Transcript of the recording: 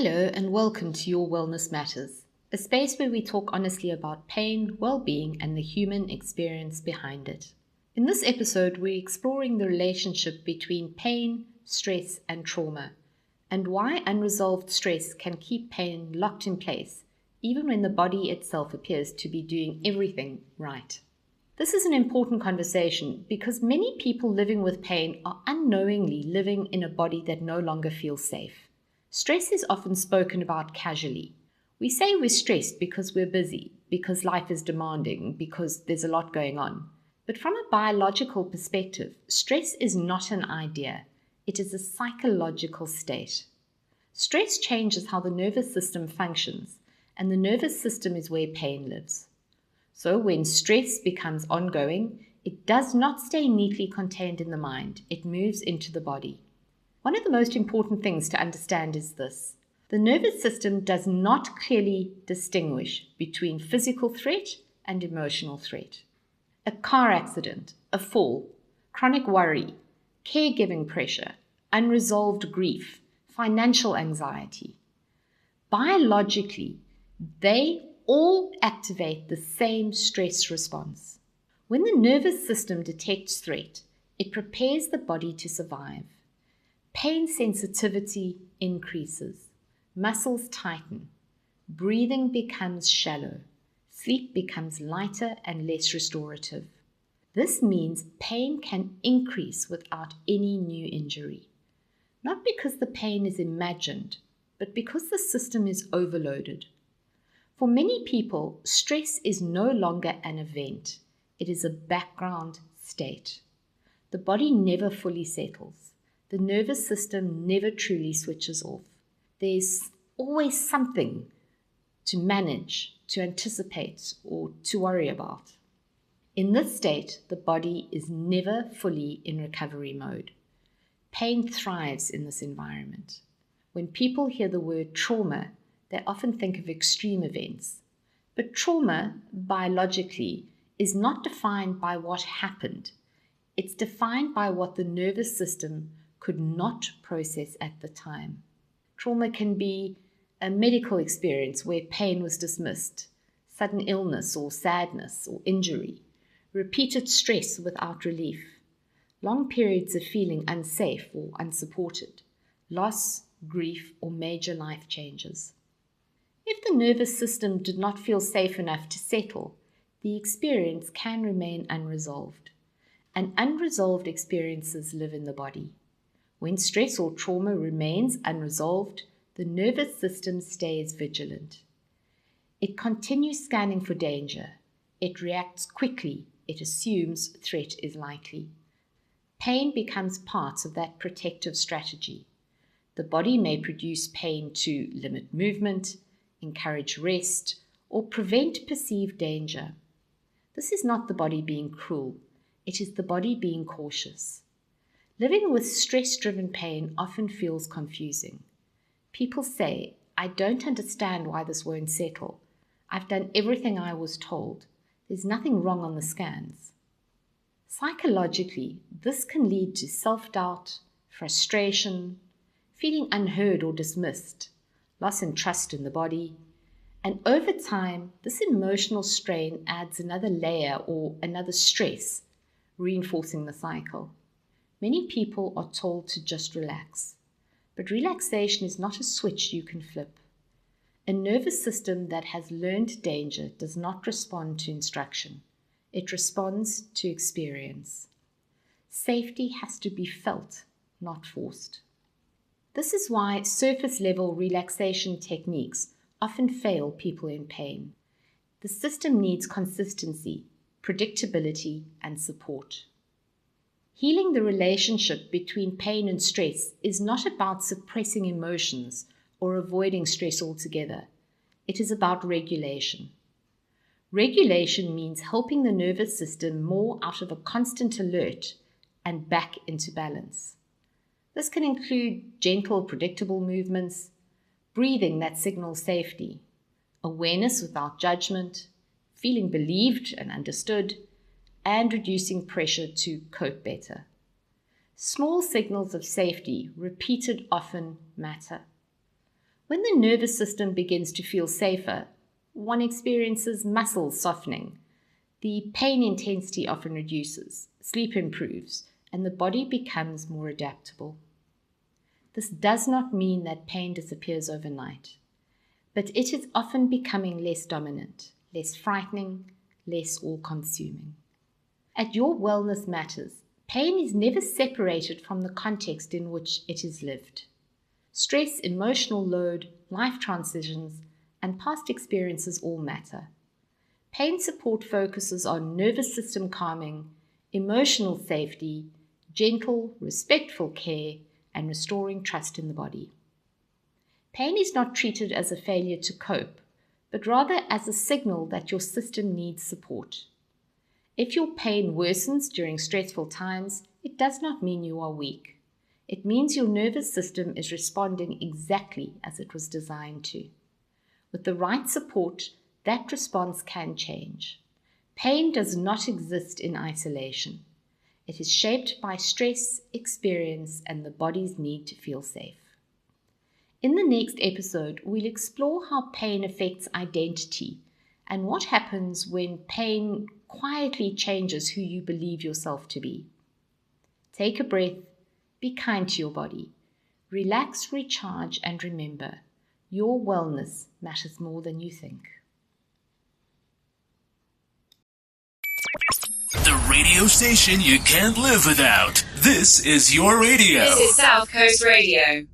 Hello and welcome to Your Wellness Matters, a space where we talk honestly about pain, well-being and the human experience behind it. In this episode, we're exploring the relationship between pain, stress and trauma, and why unresolved stress can keep pain locked in place, even when the body itself appears to be doing everything right. This is an important conversation because many people living with pain are unknowingly living in a body that no longer feels safe. Stress is often spoken about casually. We say we're stressed because we're busy, because life is demanding, because there's a lot going on. But from a biological perspective, stress is not an idea. It is a psychological state. Stress changes how the nervous system functions, and the nervous system is where pain lives. So when stress becomes ongoing, it does not stay neatly contained in the mind. It moves into the body. One of the most important things to understand is this. The nervous system does not clearly distinguish between physical threat and emotional threat. A car accident, a fall, chronic worry, caregiving pressure, unresolved grief, financial anxiety. Biologically, they all activate the same stress response. When the nervous system detects threat, it prepares the body to survive. Pain sensitivity increases, muscles tighten, breathing becomes shallow, sleep becomes lighter and less restorative. This means pain can increase without any new injury. Not because the pain is imagined, but because the system is overloaded. For many people, stress is no longer an event. It is a background state. The body never fully settles. The nervous system never truly switches off. There's always something to manage, to anticipate, or to worry about. In this state, the body is never fully in recovery mode. Pain thrives in this environment. When people hear the word trauma, they often think of extreme events. But trauma, biologically, is not defined by what happened. It's defined by what the nervous system could not process at the time. Trauma can be a medical experience where pain was dismissed, sudden illness or sadness or injury, repeated stress without relief, long periods of feeling unsafe or unsupported, loss, grief, or major life changes. If the nervous system did not feel safe enough to settle, the experience can remain unresolved. And unresolved experiences live in the body. When stress or trauma remains unresolved, the nervous system stays vigilant. It continues scanning for danger. It reacts quickly. It assumes threat is likely. Pain becomes part of that protective strategy. The body may produce pain to limit movement, encourage rest, or prevent perceived danger. This is not the body being cruel. It is the body being cautious. Living with stress-driven pain often feels confusing. People say, I don't understand why this won't settle. I've done everything I was told. There's nothing wrong on the scans. Psychologically, this can lead to self-doubt, frustration, feeling unheard or dismissed, loss in trust in the body, and over time, this emotional strain adds another layer or another stress, reinforcing the cycle. Many people are told to just relax, but relaxation is not a switch you can flip. A nervous system that has learned danger does not respond to instruction. It responds to experience. Safety has to be felt, not forced. This is why surface-level relaxation techniques often fail people in pain. The system needs consistency, predictability, and support. Healing the relationship between pain and stress is not about suppressing emotions or avoiding stress altogether. It is about regulation. Regulation means helping the nervous system more out of a constant alert and back into balance. This can include gentle, predictable movements, breathing that signals safety, awareness without judgment, feeling believed and understood, and reducing pressure to cope better. Small signals of safety, repeated often, matter. When the nervous system begins to feel safer, one experiences muscles softening. The pain intensity often reduces, sleep improves, and the body becomes more adaptable. This does not mean that pain disappears overnight, but it is often becoming less dominant, less frightening, less all-consuming. At Your Wellness Matters, pain is never separated from the context in which it is lived. Stress, emotional load, life transitions, and past experiences all matter. Pain support focuses on nervous system calming, emotional safety, gentle, respectful care, and restoring trust in the body. Pain is not treated as a failure to cope, but rather as a signal that your system needs support. If your pain worsens during stressful times, it does not mean you are weak. It means your nervous system is responding exactly as it was designed to. With the right support, that response can change. Pain does not exist in isolation. It is shaped by stress, experience, and the body's need to feel safe. In the next episode, we'll explore how pain affects identity and what happens when pain quietly changes who you believe yourself to be. Take a breath, be kind to your body, relax, recharge, and remember, your wellness matters more than you think. The radio station you can't live without. This is your radio. This is South Coast Radio.